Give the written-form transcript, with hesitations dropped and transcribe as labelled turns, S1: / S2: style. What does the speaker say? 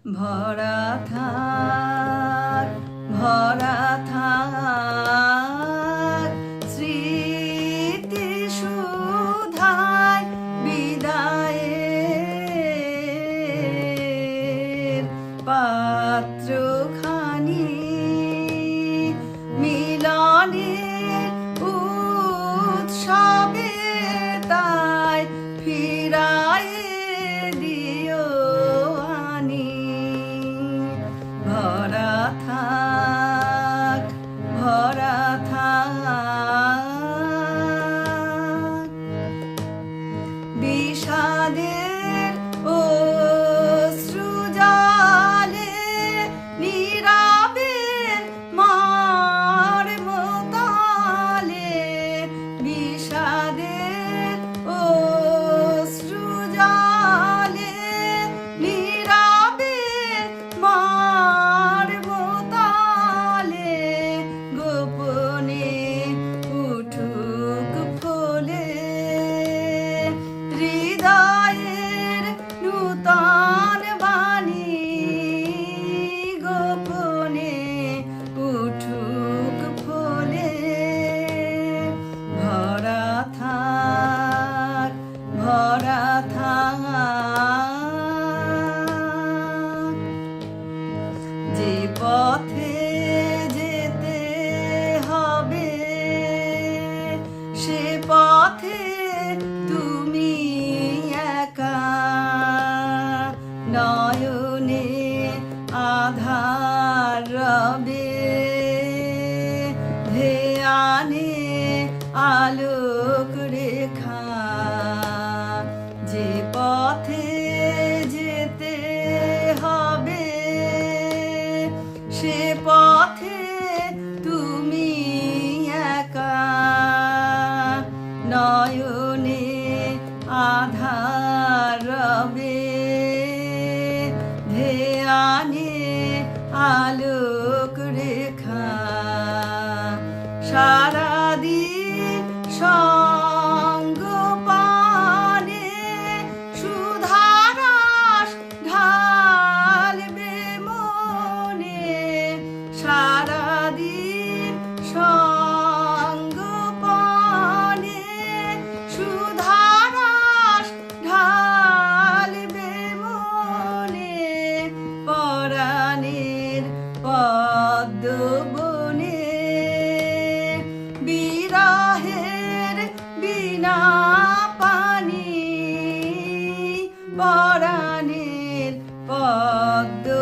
S1: ভরা থাক ভরা থাক স্মৃতি সুধায় বিদায়ের পাত্রখানি মিলনের উৎসবে তাই ফিরায় দিও আনি। ভরা থাক ভরা থাক বিষাদের অশ্রু জলে নীরবে মর্মতলে বিষাদের অশ্রু জলে নীরবে মর্মতলে গোপনে উঠুক ফলে হৃদয়ের নূতন বাণী গোপনে উঠুক ফলে। ভরা থাক ভরা থাক যে পথে যেতে হবে সে পথে তুমি একা নয়নে আধার রবে ধ্যানে আলোক রেখা। যে পথে যেতে হবে সে পথে তুমি একা নয়নে আধার রবে ধ্যানে আলোক রেখা। সারাদিন সঙ্গ পানে সুধারস ঢালবে মনে সারাদিন সঙ্গ পানে সুধারস ঢালবে মনে পরাণের পদ্ম বনে বিরহের বিনা পানি পরাণের পদ্ম